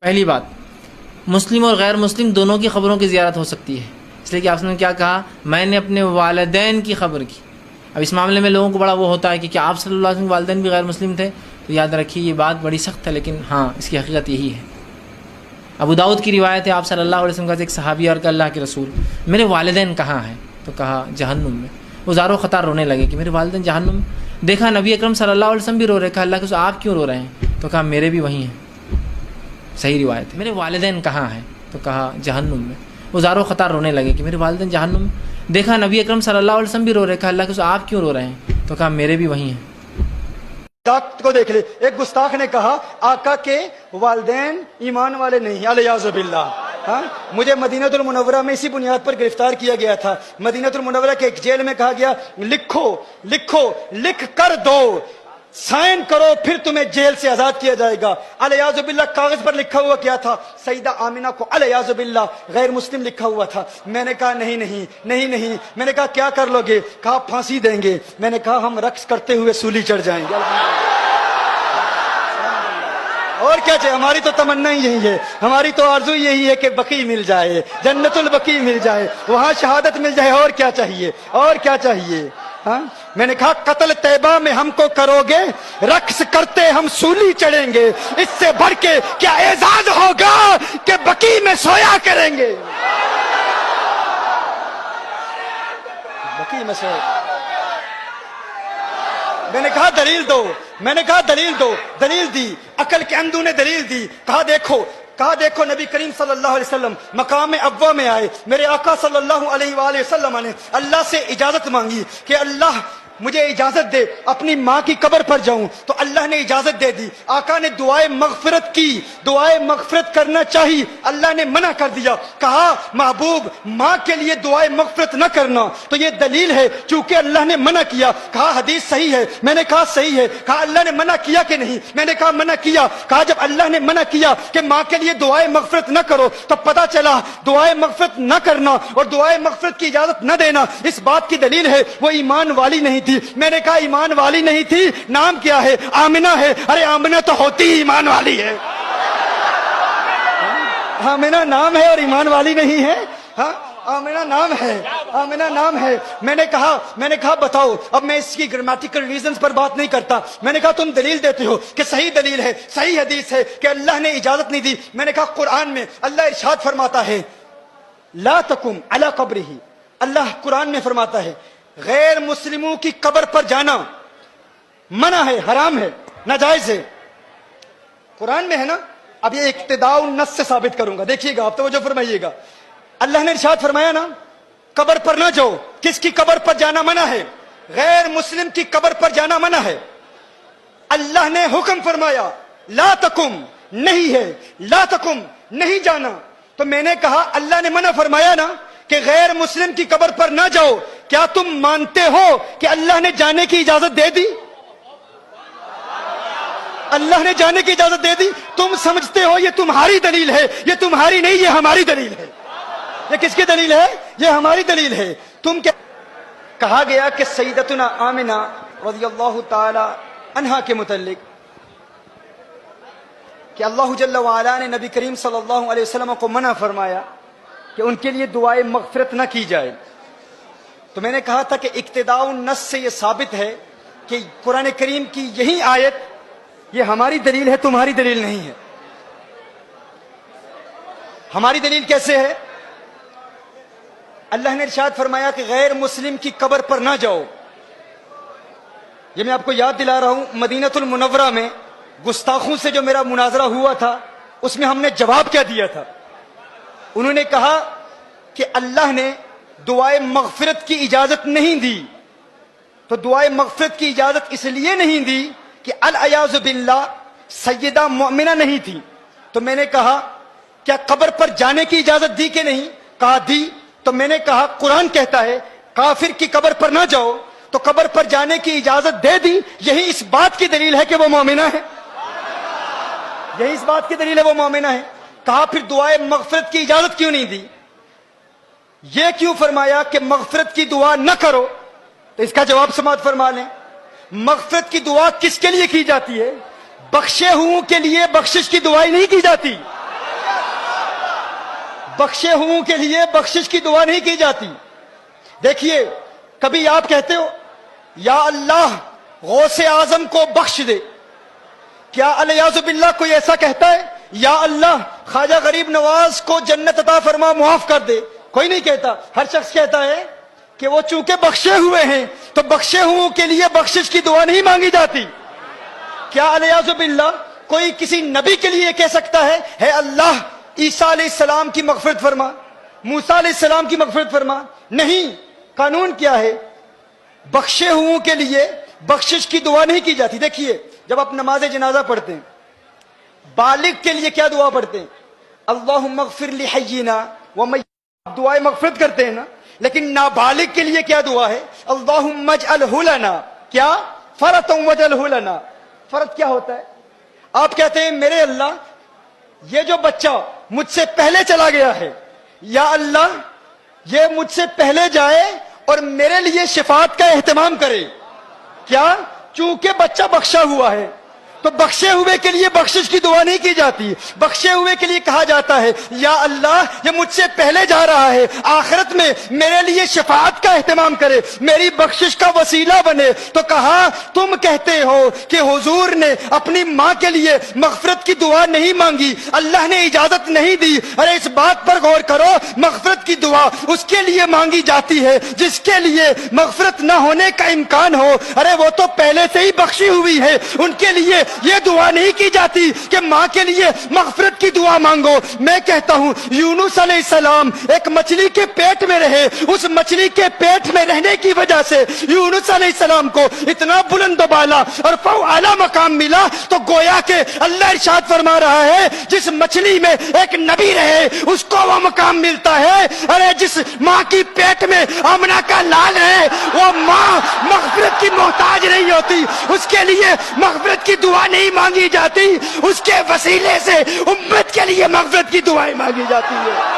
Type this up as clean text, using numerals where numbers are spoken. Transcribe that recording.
پہلی بات، مسلم اور غیر مسلم دونوں کی خبروں کی زیارت ہو سکتی ہے، اس لیے کہ آپ نے کیا کہا، میں نے اپنے والدین کی خبر کی۔ اب اس معاملے میں لوگوں کو بڑا وہ ہوتا ہے کہ کیا آپ صلی اللہ علیہ وسلم کے والدین بھی غیر مسلم تھے؟ تو یاد رکھیے یہ بات بڑی سخت ہے، لیکن ہاں اس کی حقیقت یہی ہے۔ ابو داؤد کی روایت ہے، آپ صلی اللہ علیہ وسلم کا ایک صحابی اور کہ اللہ کے رسول میرے والدین کہاں ہیں؟ تو کہا جہنم میں۔ وہ زار و خطار رونے لگے کہ میرے والدین جہنم میں۔ دیکھا نبی اکرم صلی اللہ علیہ وسلم بھی رو رہے، کہا اللہ کے رسول آپ کیوں رو رہے ہیں؟ تو کہا میرے بھی وہی ہیں۔ صحیح روایت ہے، میرے والدین کہاں ہیں؟ تو کہا جہنم میں۔ وہ زار و خطار رونے لگے کہ میرے والدین جہنم میں۔ دیکھا نبی اکرم صلی اللہ علیہ وسلم بھی رو رہے، کہا اللہ کے رسول آپ کیوں رو رہے ہیں؟ تو کہا میرے بھی وہی ہیں۔ گستاخ کو دیکھ لے، ایک گستاخ نے کہا آقا کے والدین ایمان والے نہیں، الیاذ باللہ۔ ہاں، مجھے مدینہ المنورہ میں اسی بنیاد پر گرفتار کیا گیا تھا۔ مدینہ المنورہ کے ایک جیل میں کہا گیا لکھو لکھو لکھ کر دو، سائن کرو، پھر تمہیں جیل سے آزاد کیا جائے گا۔ الیاذ باللہ کاغذ پر لکھا ہوا کیا تھا؟ سیدہ آمنہ کو الیاذ باللہ غیر مسلم لکھا ہوا تھا۔ میں نے کہا نہیں نہیں نہیں نہیں، میں نے کہا کیا کر لو گے؟ کہا پھانسی دیں گے۔ میں نے کہا ہم رقص کرتے ہوئے سولی چڑھ جائیں گے۔ اور کیا چاہیے؟ ہماری تو تمنا ہی یہی ہے، ہماری تو آرزو یہی ہے کہ بقی مل جائے، جنت البقی مل جائے، وہاں شہادت مل جائے۔ اور کیا چاہیے؟ اور کیا چاہیے؟ ہاں، میں نے کہا قتل طیبہ میں ہم کو کرو گے، رقص کرتے ہم سولی چڑھیں گے، اس سے بڑھ کے کیا اعزاز ہوگا کہ بقی میں سویا کریں گے۔ بقی میں سویا۔ میں نے کہا دلیل دو، میں نے کہا دلیل دو، دلیل دی، عقل کے اندھو نے دلیل دی۔ کہا دیکھو نبی کریم صلی اللہ علیہ وسلم مقام ابوا میں آئے، میرے آقا صلی اللہ علیہ وآلہ وسلم نے اللہ سے اجازت مانگی کہ اللہ مجھے اجازت دے اپنی ماں کی قبر پر جاؤں، تو اللہ نے اجازت دے دی۔ آقا نے دعائے مغفرت کی، دعائے مغفرت کرنا چاہی، اللہ نے منع کر دیا۔ کہا محبوب ماں کے لیے دعائے مغفرت نہ کرنا، تو یہ دلیل ہے چونکہ اللہ نے منع کیا۔ کہا حدیث صحیح ہے، میں نے کہا صحیح ہے۔ کہا اللہ نے منع کیا کہ نہیں؟ میں نے کہا منع کیا۔ کہا جب اللہ نے منع کیا کہ ماں کے لیے دعائے مغفرت نہ کرو، تو پتہ چلا دعائے مغفرت نہ کرنا اور دعائے مغفرت کی اجازت نہ دینا اس بات کی دلیل ہے وہ ایمان والی نہیں تھی۔ میں نے کہا ایمان والی نہیں تھی، نام کیا ہے؟ آمنہ ہے۔ ارے آمنہ تو ہوتی ہی ایمان والی ہے۔ آمنہ نام ہے اور ایمان والی نہیں ہے؟ ہاں، آمنہ نام ہے، آمنہ نام ہے۔ میں نے کہا بتاؤ۔ اب میں اس کی گرامیٹیکل ریزنز پر بات نہیں کرتا، میں نے کہا تم دلیل دیتے ہو کہ صحیح دلیل ہے، صحیح حدیث ہے کہ اللہ نے اجازت نہیں دی۔ میں نے کہا قرآن میں اللہ ارشاد فرماتا ہے لا تقم علی قبرہ، اللہ قرآن میں فرماتا ہے غیر مسلموں کی قبر پر جانا منع ہے، حرام ہے، ناجائز ہے۔ قرآن میں ہے نا؟ اب یہ اقتداء النص سے ثابت کروں گا، دیکھیے گا، آپ توجہ فرمائیے گا۔ اللہ نے ارشاد فرمایا نا قبر پر نہ جاؤ، کس کی قبر پر جانا منع ہے؟ غیر مسلم کی قبر پر جانا منع ہے۔ اللہ نے حکم فرمایا لا تقم، نہیں ہے، لا تقم نہیں جانا۔ تو میں نے کہا اللہ نے منع فرمایا نا کہ غیر مسلم کی قبر پر نہ جاؤ، کیا تم مانتے ہو کہ اللہ نے جانے کی اجازت دے دی؟ اللہ نے جانے کی اجازت دے دی۔ تم سمجھتے ہو یہ تمہاری دلیل ہے، یہ تمہاری نہیں، یہ ہماری دلیل ہے۔ یہ کس کی دلیل ہے؟ یہ ہماری دلیل ہے۔ تم کیا کہا گیا کہ سیدتنا آمنہ رضی اللہ تعالی عنہا کے متعلق کہ اللہ جل وعلا نے نبی کریم صلی اللہ علیہ وسلم کو منع فرمایا کہ ان کے لیے دعائے مغفرت نہ کی جائے۔ تو میں نے کہا تھا کہ اقتداء النص سے یہ ثابت ہے کہ قرآن کریم کی یہی آیت یہ ہماری دلیل ہے، تمہاری دلیل نہیں ہے۔ ہماری دلیل کیسے ہے؟ اللہ نے ارشاد فرمایا کہ غیر مسلم کی قبر پر نہ جاؤ۔ یہ میں آپ کو یاد دلا رہا ہوں، مدینہ المنورہ میں گستاخوں سے جو میرا مناظرہ ہوا تھا اس میں ہم نے جواب کیا دیا تھا؟ انہوں نے کہا کہ اللہ نے دعائے مغفرت کی اجازت نہیں دی۔ تو دعائے مغفرت کی اجازت اس لیے نہیں دی کہ الیاذ باللہ سیدہ مؤمنہ نہیں تھی۔ تو میں نے کہا کیا قبر پر جانے کی اجازت دی کہ نہیں؟ کہا دی۔ تو میں نے کہا قرآن کہتا ہے کافر کی قبر پر نہ جاؤ، تو قبر پر جانے کی اجازت دے دی، یہی اس بات کی دلیل ہے کہ وہ مومنہ ہے، یہی اس بات کی دلیل ہے وہ مومنہ ہے۔ کہا پھر دعائے مغفرت کی اجازت کیوں نہیں دی؟ یہ کیوں فرمایا کہ مغفرت کی دعا نہ کرو؟ تو اس کا جواب سماعت فرما لیں۔ مغفرت کی دعا کس کے لیے کی جاتی ہے؟ بخشے ہوں کے لیے بخشش کی دعائیں نہیں کی جاتی۔ بخشے ہوں کے لیے بخشش کی دعا نہیں کی جاتی. دیکھیے کبھی آپ کہتے ہو یا اللہ غوث اعظم کو بخش دے, کیا الیاذ باللہ کوئی ایسا کہتا ہے؟ یا اللہ خواجہ غریب نواز کو جنت عطا فرما, معاف کر دے. کوئی نہیں کہتا. ہر شخص کہتا ہے کہ وہ چونکہ بخشے ہوئے ہیں تو بخشے ہوں کے لیے بخشش کی دعا نہیں مانگی جاتی. کیا الیاذ باللہ کوئی کسی نبی کے لیے کہہ سکتا ہے اے اللہ عیسیٰ علیہ السلام کی مغفرت فرما, موسیٰ علیہ السلام کی مغفرت فرما؟ نہیں. قانون کیا ہے؟ بخشے ہوں کے لیے بخشش کی دعا نہیں کی جاتی. دیکھیے جب آپ نماز جنازہ پڑھتے ہیں بالغ کے لیے کیا دعا پڑھتے ہیں؟ اللہم اغفر لحینا ومیتنا, دعائے مغفرت کرتے ہیں نا. لیکن نابالغ کے لیے کیا دعا ہے؟ اللہم اجعلہ لنا, کیا فرطا واجعلہ لنا. فرض کیا ہوتا ہے؟ آپ کہتے ہیں میرے اللہ یہ جو بچہ مجھ سے پہلے چلا گیا ہے, یا اللہ یہ مجھ سے پہلے جائے اور میرے لیے شفاعت کا اہتمام کرے. کیا؟ چونکہ بچہ بخشا ہوا ہے تو بخشے ہوئے کے لیے بخشش کی دعا نہیں کی جاتی. بخشے ہوئے کے لیے کہا جاتا ہے یا اللہ یہ مجھ سے پہلے جا رہا ہے, آخرت میں میرے لیے شفاعت کا اہتمام کرے, میری بخشش کا وسیلہ بنے. تو کہا تم کہتے ہو کہ حضور نے اپنی ماں کے لیے مغفرت کی دعا نہیں مانگی, اللہ نے اجازت نہیں دی. ارے اس بات پر غور کرو, مغفرت کی دعا اس کے لیے مانگی جاتی ہے جس کے لیے مغفرت نہ ہونے کا امکان ہو. ارے وہ تو پہلے سے ہی بخشی ہوئی ہے, ان کے لیے یہ دعا نہیں کی جاتی کہ ماں کے لیے مغفرت کی دعا مانگو. میں کہتا ہوں یونس علیہ السلام ایک مچھلی کے پیٹ میں رہے, اس مچھلی کے پیٹ میں رہنے کی وجہ سے یونس علیہ السلام کو اتنا بلند و بالا اور اعلیٰ مقام ملا. تو گویا کہ اللہ ارشاد فرما رہا ہے جس مچھلی میں ایک نبی رہے اس کو وہ مقام ملتا ہے. ارے جس ماں کی پیٹ میں آمنہ کا لال ہے وہ ماں مغفرت کی محتاج نہیں ہوتی, اس کے لیے مغفرت کی دعا نہیں مانگی جاتی, اس کے وسیلے سے امت کے لیے مغفرت کی دعائیں مانگی جاتی ہے.